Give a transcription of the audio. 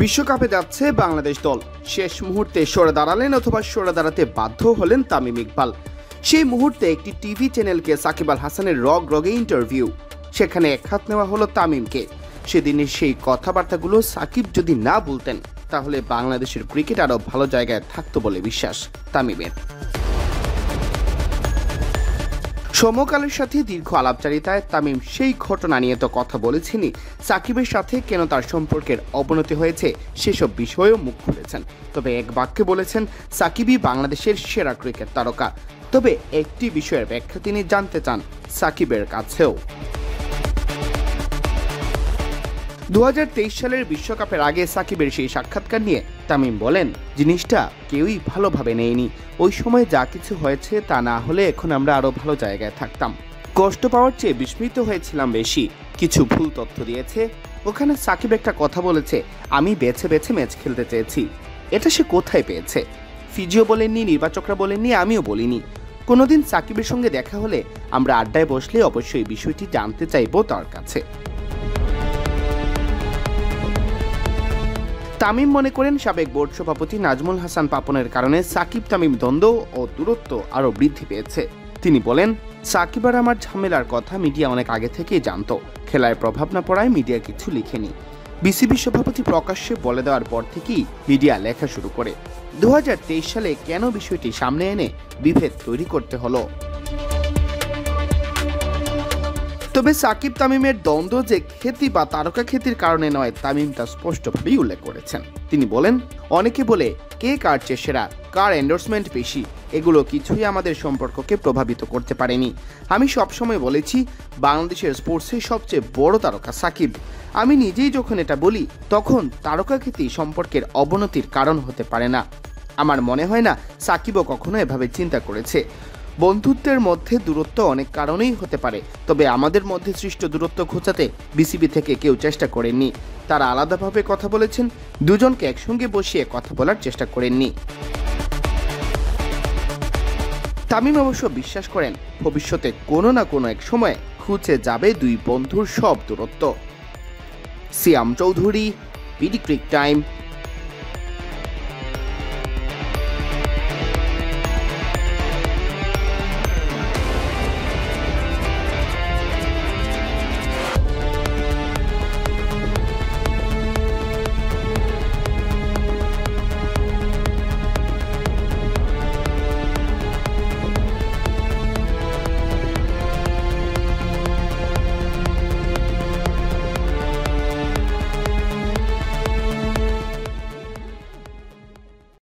বিশ্বকাপে যাচ্ছে বাংলাদেশ দল। শেষ মুহূর্তে সরে দাঁড়ালেন অথবা সরে দাঁড়াতে বাধ্য হলেন তামিম ইকবাল। সেই মুহূর্তে একটি টিভি চ্যানেলকে সাকিব আল হাসানের রগে ইন্টারভিউ। সেখানে একহাত নেওয়া হলো তামিমকে। সেদিনের সেই কথাবার্তাগুলো সাকিব যদি না বলতেন তাহলে বাংলাদেশের ক্রিকেট আরও ভালো জায়গায় থাকতো বলে বিশ্বাস তামিমের। সমকালের সাথে দীর্ঘ আলাপচারিতায় তামিম সেই ঘটনা নিয়ে তো কথা বলেছেনই, সাকিবের সাথে কেন তার সম্পর্কের অবনতি হয়েছে সেসব বিষয়েও মুখ খুলেছেন। তবে এক বাক্যে বলেছেন সাকিবই বাংলাদেশের সেরা ক্রিকেট তারকা। তবে একটি বিষয়ের ব্যাখ্যা তিনি জানতে চান সাকিবের কাছেও। 2023 সালের বিশ্বকাপের আগে সাকিবের সেই সাক্ষাৎকার নিয়ে তামিম বলেন, জিনিসটা কেউই ভালোভাবে নেয়নি। ওই সময় যা কিছু হয়েছে তা না হলে এখন আমরা আরো ভালো জায়গায় থাকতাম। কষ্ট পাওয়ার চেয়ে বিস্মিত হয়েছিলাম বেশি। কিছু ভুল তথ্য দিয়েছে। ওখানে সাকিব একটা কথা বলেছে, আমি বেছে বেছে ম্যাচ খেলতে চেয়েছি। এটা সে কোথায় পেয়েছে? ফিজিও বলেননি, নির্বাচকরা বলেননি, আমিও বলিনি। কোনোদিন সাকিবের সঙ্গে দেখা হলে আমরা আড্ডায় বসলে অবশ্যই বিষয়টি জানতে চাইবো তার কাছে। তামিম মনে করেন সাবেক বোর্ড সভাপতি নাজমুল হাসান পাপনের কারণে সাকিব তামিম দ্বন্দ্ব ও দূরত্ব আরও বৃদ্ধি পেয়েছে। তিনি বলেন, সাকিব আর আমার ঝামেলার কথা মিডিয়া অনেক আগে থেকেই জানতো। খেলায় প্রভাব না পড়ায় মিডিয়া কিছু লিখেনি। বিসিবি সভাপতি প্রকাশ্যে বলে দেওয়ার পর থেকেই মিডিয়া লেখা শুরু করে। 2023 সালে কেন বিষয়টি সামনে এনে বিভেদ তৈরি করতে হলো? তবে সাকিব তামিমের দ্বন্দ্ব যে খ্যাতি বা তারকা খ্যাতির কারণে নয়, তামিম তা স্পষ্টভাবেই উল্লেখ করেছেন। তিনি বলেন, অনেকে বলে কে কার চেয়ে সেরা, কার এন্ডোর্সমেন্ট বেশি, এগুলো কিছুই আমাদের সম্পর্ককে প্রভাবিত করতে পারেনি। আমি সবসময় বলেছি বাংলাদেশের স্পোর্টসের সবচেয়ে বড় তারকা সাকিব। আমি নিজেই যখন এটা বলি তখন তারকা খ্যাতি সম্পর্কের অবনতির কারণ হতে পারে না। আমার মনে হয় না সাকিবও কখনো এভাবে চিন্তা করেছে। বন্ধুত্বের মধ্যে দূরত্ব অনেক কারণেই হতে পারে, তবে আমাদের মধ্যে সৃষ্ট দূরত্ব ঘোচাতে বিসিবি থেকে কেউ চেষ্টা করেননি। তারা আলাদাভাবে কথা বলেছেন, দুজনকে একসঙ্গে বসিয়ে কথা বলার চেষ্টা করেননি। তামিম অবশ্য বিশ্বাস করেন ভবিষ্যতে কোনো না কোনো এক সময় খুঁজে যাবে দুই বন্ধুর সব দূরত্ব। সিয়াম চৌধুরী, বিডি ক্রিক টাইম।